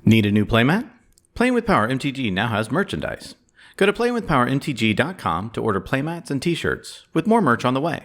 Need a new playmat? Playing with Power MTG now has merchandise. Go to playingwithpowermtg.com to order playmats and t-shirts, with more merch on the way.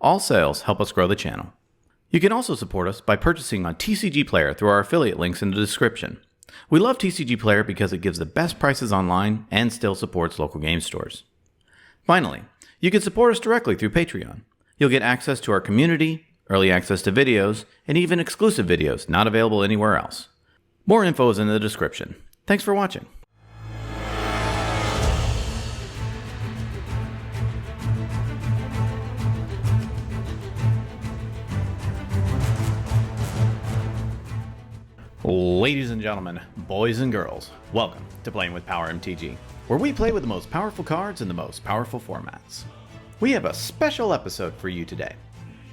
All sales help us grow the channel. You can also support us by purchasing on TCG Player through our affiliate links in the description. We love TCG Player because it gives the best prices online and still supports local game stores. Finally, you can support us directly through Patreon. You'll get access to our community, early access to videos, and even exclusive videos not available anywhere else. More info is in the description. Thanks for watching. Ladies and gentlemen, boys and girls, welcome to Playing with Power MTG, where we play with the most powerful cards in the most powerful formats. We have a special episode for you today.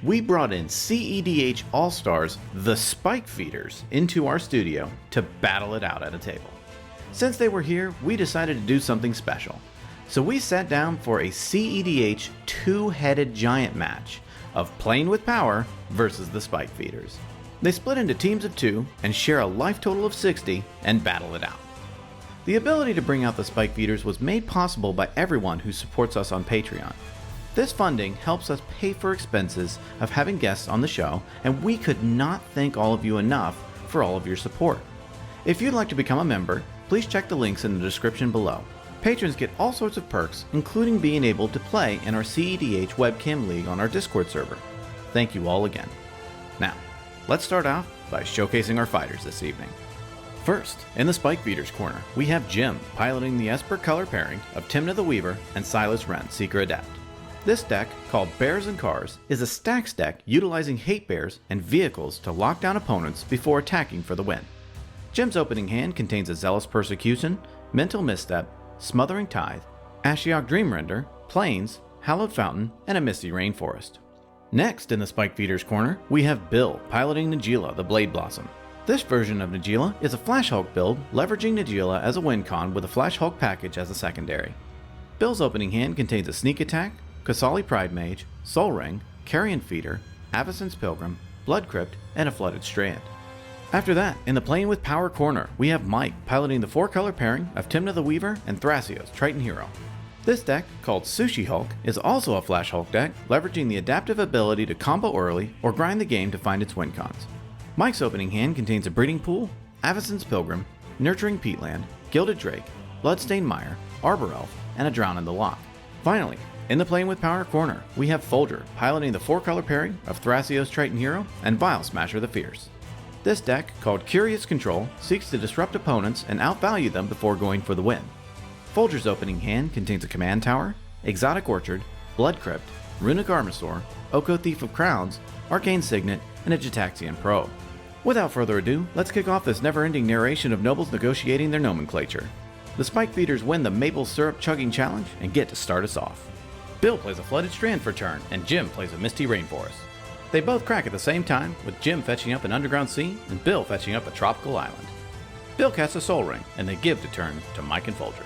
We brought in CEDH All-Stars, the Spike Feeders, into our studio to battle it out at a table. Since they were here, we decided to do something special. So we sat down for a CEDH two-headed giant match of Playing with Power versus the Spike Feeders. They split into teams of 2 and share a life total of 60 and battle it out. The ability to bring out the Spike Feeders was made possible by everyone who supports us on Patreon. This funding helps us pay for expenses of having guests on the show, and we could not thank all of you enough for all of your support. If you'd like to become a member, please check the links in the description below. Patrons get all sorts of perks, including being able to play in our CEDH webcam league on our Discord server. Thank you all again. Now, let's start off by showcasing our fighters this evening. First, in the Spike Feeders corner, we have Jim piloting the Esper color pairing of Tymna the Weaver and Silas Seeker Adept. This deck, called Bears and Cars, is a stacks deck utilizing hate bears and vehicles to lock down opponents before attacking for the win. Jim's opening hand contains a Zealous Persecution, Mental Misstep, Smothering Tithe, Ashiok Dreamrender, Plains, Hallowed Fountain, and a Misty Rainforest. Next in the Spike Feeders corner, we have Bill piloting Najeela the Blade Blossom. This version of Najeela is a Flash Hulk build, leveraging Najeela as a win con with a Flash Hulk package as a secondary. Bill's opening hand contains a Sneak Attack, Qasali Pride Mage, Soul Ring, Carrion Feeder, Avacyn's Pilgrim, Blood Crypt, and a Flooded Strand. After that, in the Playing with Power corner, we have Mike piloting the 4-color pairing of Tymna the Weaver and Thrasios Triton Hero. This deck, called Sushi Hulk, is also a Flash Hulk deck, leveraging the adaptive ability to combo early or grind the game to find its win cons. Mike's opening hand contains a Breeding Pool, Avacyn's Pilgrim, Nurturing Peatland, Gilded Drake, Bloodstained Mire, Arbor Elf, and a Drown in the Loch. Finally, in the Playing with Power corner, we have Folger piloting the 4-color pairing of Thrasios Triton Hero and Vial Smasher the Fierce. This deck, called Curious Control, seeks to disrupt opponents and outvalue them before going for the win. Folger's opening hand contains a Command Tower, Exotic Orchard, Blood Crypt, Runic Armasaur, Oko Thief of Crowns, Arcane Signet, and a Gitaxian Probe. Without further ado, let's kick off this never-ending narration of nobles negotiating their nomenclature. The Spike Feeders win the Maple Syrup Chugging Challenge and get to start us off. Bill plays a Flooded Strand for turn, and Jim plays a Misty Rainforest. They both crack at the same time, with Jim fetching up an Underground Sea and Bill fetching up a Tropical Island. Bill casts a Soul Ring, and they give the turn to Mike and Folger.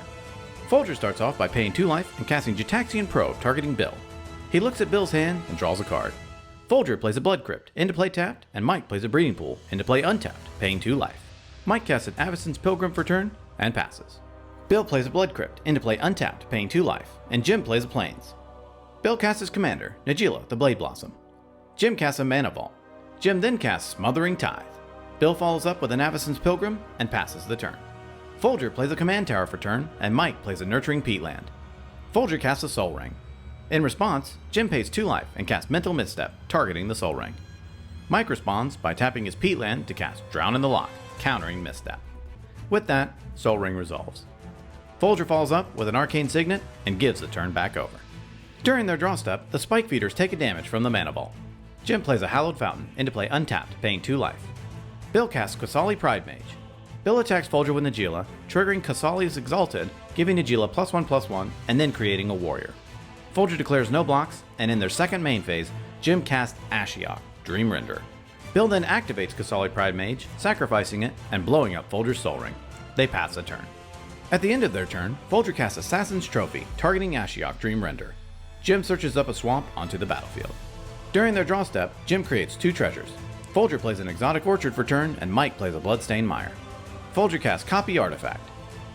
Folger starts off by paying 2 life and casting Gitaxian Probe, targeting Bill. He looks at Bill's hand and draws a card. Folger plays a Blood Crypt, into play tapped, and Mike plays a Breeding Pool, into play untapped, paying 2 life. Mike casts an Avacyn's Pilgrim for turn, and passes. Bill plays a Blood Crypt, into play untapped, paying 2 life, and Jim plays a Plains. Bill casts his commander, Najeela the Blade Blossom. Jim casts a Mana Vault. Jim then casts Smothering Tithe. Bill follows up with an Avacyn's Pilgrim and passes the turn. Folger plays a Command Tower for turn, and Mike plays a Nurturing Peatland. Folger casts a Soul Ring. In response, Jim pays 2 life and casts Mental Misstep, targeting the Soul Ring. Mike responds by tapping his Peatland to cast Drown in the Loch, countering Misstep. With that, Soul Ring resolves. Folger follows up with an Arcane Signet and gives the turn back over. During their draw step, the Spike Feeders take a damage from the Mana Vault. Jim plays a Hallowed Fountain, into play untapped, paying 2 life. Bill casts Qasali Pride Mage. Bill attacks Folger with Najeela, triggering Qasali's Exalted, giving Najeela +1/+1, and then creating a warrior. Folger declares no blocks, and in their second main phase, Jim casts Ashiok, Dreamrender. Bill then activates Qasali Pride Mage, sacrificing it and blowing up Folger's Soul Ring. They pass a turn. At the end of their turn, Folger casts Assassin's Trophy, targeting Ashiok Dreamrender. Jim searches up a swamp onto the battlefield. During their draw step, Jim creates 2 treasures. Folger plays an Exotic Orchard for turn, and Mike plays a Bloodstained Mire. Folger casts Copy Artifact.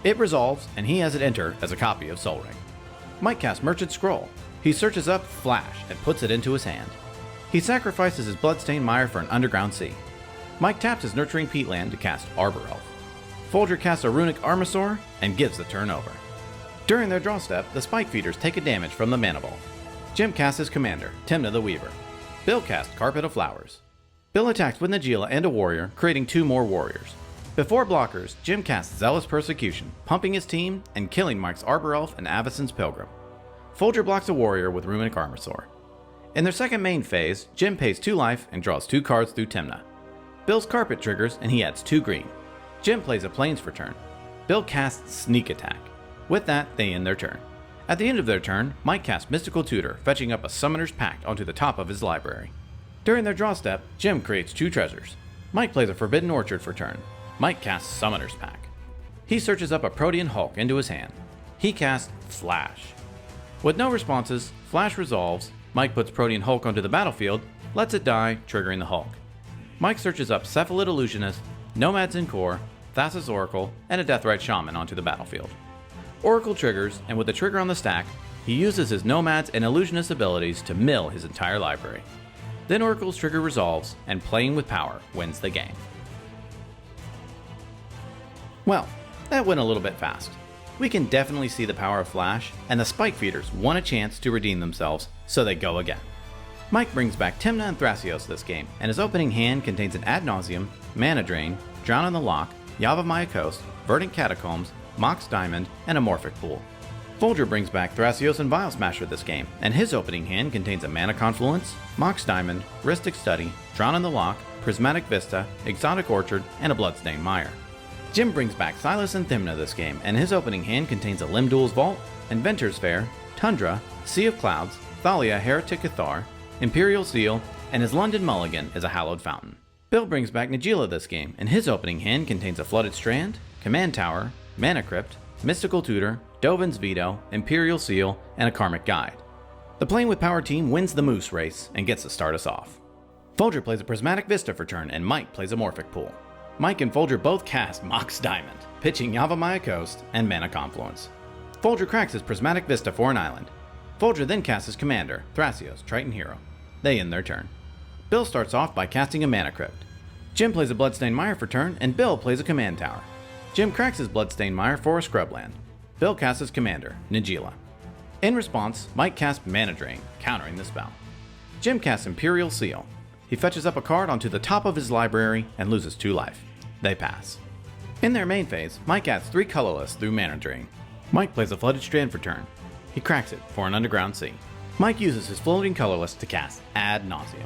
It resolves, and he has it enter as a copy of Sol Ring. Mike casts Merchant Scroll. He searches up Flash and puts it into his hand. He sacrifices his Bloodstained Mire for an Underground Sea. Mike taps his Nurturing Peatland to cast Arbor Elf. Folger casts a Runic Armasaur and gives the turn over. During their draw step, the Spike Feeders take a damage from the Mana Ball. Jim casts his commander, Tymna the Weaver. Bill casts Carpet of Flowers. Bill attacks with Najeela and a warrior, creating 2 more warriors. Before blockers, Jim casts Zealous Persecution, pumping his team and killing Mike's Arbor Elf and Avacyn's Pilgrim. Folger blocks a warrior with Runic Armasaur. In their second main phase, Jim pays 2 life and draws 2 cards through Tymna. Bill's Carpet triggers and he adds 2 green. Jim plays a Plains for turn. Bill casts Sneak Attack. With that, they end their turn. At the end of their turn, Mike casts Mystical Tutor, fetching up a Summoner's Pact onto the top of his library. During their draw step, Jim creates 2 treasures. Mike plays a Forbidden Orchard for turn. Mike casts Summoner's Pact. He searches up a Protean Hulk into his hand. He casts Flash. With no responses, Flash resolves. Mike puts Protean Hulk onto the battlefield, lets it die, triggering the Hulk. Mike searches up Cephalid Illusionist, Nomads in Core, Thrasios Oracle, and a Deathrite Shaman onto the battlefield. Oracle triggers, and with the trigger on the stack, he uses his Nomads and Illusionist abilities to mill his entire library. Then Oracle's trigger resolves, and Playing with Power wins the game. Well, that went a little bit fast. We can definitely see the power of Flash, and the Spike Feeders want a chance to redeem themselves, so they go again. Mike brings back Tymna and Thrasios this game, and his opening hand contains an Ad Nauseam, Mana Drain, Drown in the Loch, Yavimaya Coast, Verdant Catacombs, Mox Diamond, and a Morphic Pool. Folger brings back Thrasios and Vial Smasher this game, and his opening hand contains a Mana Confluence, Mox Diamond, Rhystic Study, Drown in the Loch, Prismatic Vista, Exotic Orchard, and a Bloodstained Mire. Jim brings back Silas and Tymna this game, and his opening hand contains a Limdul's Vault, Inventor's Fair, Tundra, Sea of Clouds, Thalia Heretic Cathar, Imperial Seal, and his London Mulligan is a Hallowed Fountain. Bill brings back Najeela this game, and his opening hand contains a Flooded Strand, Command Tower, Mana Crypt, Mystical Tutor, Dovin's Veto, Imperial Seal, and a Karmic Guide. The Playing with Power team wins the Moose race and gets to start us off. Folger plays a Prismatic Vista for turn, and Mike plays a Morphic Pool. Mike and Folger both cast Mox Diamond, pitching Yavimaya Coast and Mana Confluence. Folger cracks his Prismatic Vista for an island. Folger then casts his commander, Thrasios, Triton Hero. They end their turn. Bill starts off by casting a Mana Crypt. Jim plays a Bloodstained Mire for turn, and Bill plays a Command Tower. Jim cracks his Bloodstained Mire for a Scrubland. Bill casts his commander, Najeela. In response, Mike casts Mana Drain, countering the spell. Jim casts Imperial Seal. He fetches up a card onto the top of his library and loses 2 life. They pass. In their main phase, Mike adds 3 colorless through Mana Drain. Mike plays a Flooded Strand for turn. He cracks it for an Underground Sea. Mike uses his floating colorless to cast Ad Nauseam.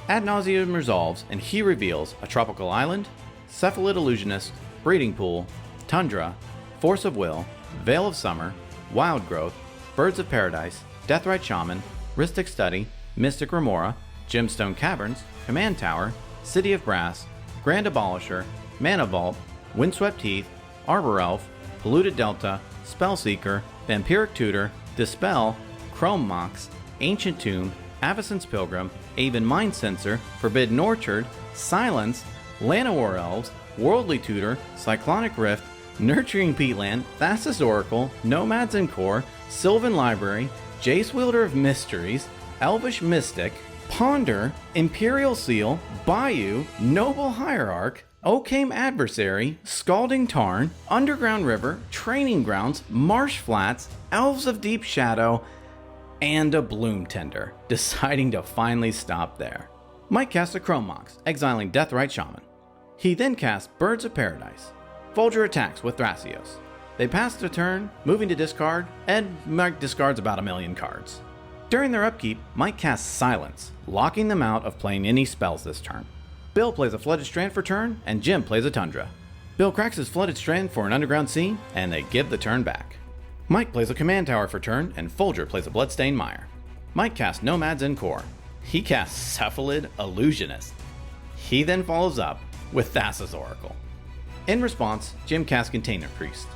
Ad Nauseam resolves, and he reveals a Tropical Island, Cephalid Illusionist, Breeding Pool, Tundra, Force of Will, Veil of Summer, Wild Growth, Birds of Paradise, Deathrite Shaman, Rhystic Study, Mystic Remora, Gemstone Caverns, Command Tower, City of Brass, Grand Abolisher, Mana Vault, Windswept Heath, Arbor Elf, Polluted Delta, Spellseeker, Vampiric Tutor, Dispel, Chrome Mox, Ancient Tomb, Avacyn's Pilgrim, Aven Mind Sensor, Forbidden Orchard, Silence, Llanowar Elves, Worldly Tutor, Cyclonic Rift, Nurturing Peatland, Thrasios Oracle, Nomads in Core, Sylvan Library, Jace Wielder of Mysteries, Elvish Mystic, Ponder, Imperial Seal, Bayou, Noble Hierarch, Occame Adversary, Scalding Tarn, Underground River, Training Grounds, Marsh Flats, Elves of Deep Shadow, and a Bloom Tender, deciding to finally stop there. Mike casts a Chrome Mox, exiling Deathrite Shaman. He then casts Birds of Paradise. Folger attacks with Thrasios. They pass the turn, moving to discard, and Mike discards about 1,000,000 cards. During their upkeep, Mike casts Silence, locking them out of playing any spells this turn. Bill plays a Flooded Strand for turn, and Jim plays a Tundra. Bill cracks his Flooded Strand for an Underground Sea, and they give the turn back. Mike plays a Command Tower for turn, and Folger plays a Bloodstained Mire. Mike casts Nomads in Core. He casts Cephalid Illusionist. He then follows up with Thrasios Oracle. In response, Jim casts Container Priest.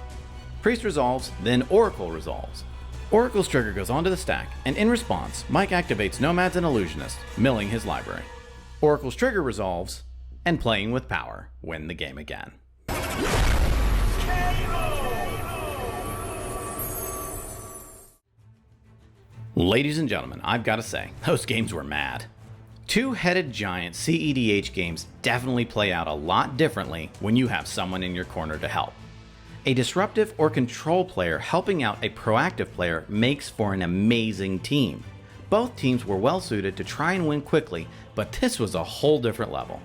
Priest resolves, then Oracle resolves. Oracle's trigger goes onto the stack, and in response, Mike activates Nomads and Illusionist, milling his library. Oracle's trigger resolves, and Playing with Power win the game again. Ladies and gentlemen, I've got to say, those games were mad. Two-headed giant CEDH games definitely play out a lot differently when you have someone in your corner to help. A disruptive or control player helping out a proactive player makes for an amazing team. Both teams were well suited to try and win quickly, but this was a whole different level.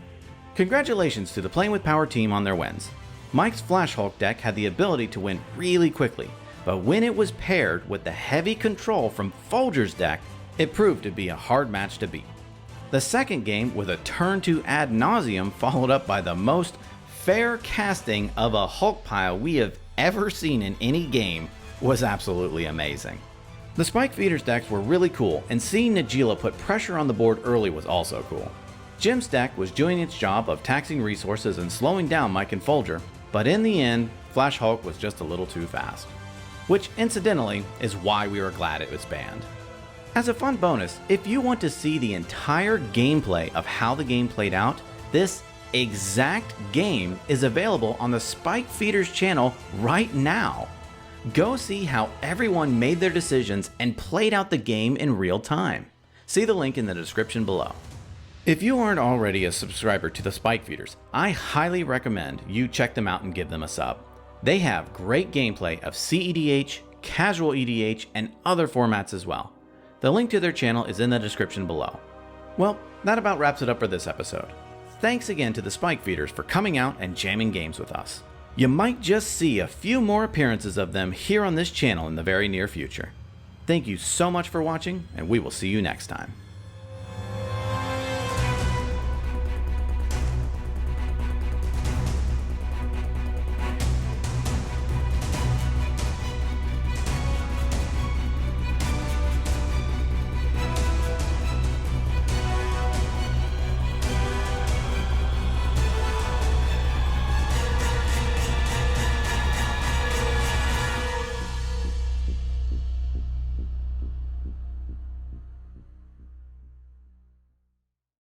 Congratulations to the Playing with Power team on their wins. Mike's Flash Hulk deck had the ability to win really quickly, but when it was paired with the heavy control from Folger's deck, it proved to be a hard match to beat. The second game, with a turn 2 ad nauseum followed up by the most fair casting of a Hulk pile we have ever seen in any game, was absolutely amazing. The Spike Feeders decks were really cool, and seeing Najeela put pressure on the board early was also cool. Jim's deck was doing its job of taxing resources and slowing down Mike and Folger, but in the end, Flash Hulk was just a little too fast. Which, incidentally, is why we were glad it was banned. As a fun bonus, if you want to see the entire gameplay of how the game played out, this exact game is available on the Spike Feeders channel right now. Go see how everyone made their decisions and played out the game in real time. See the link in the description below. If you aren't already a subscriber to the Spike Feeders, I highly recommend you check them out and give them a sub. They have great gameplay of CEDH, casual EDH, and other formats as well. The link to their channel is in the description below. Well, that about wraps it up for this episode. Thanks again to the Spike Feeders for coming out and jamming games with us. You might just see a few more appearances of them here on this channel in the very near future. Thank you so much for watching, and we will see you next time.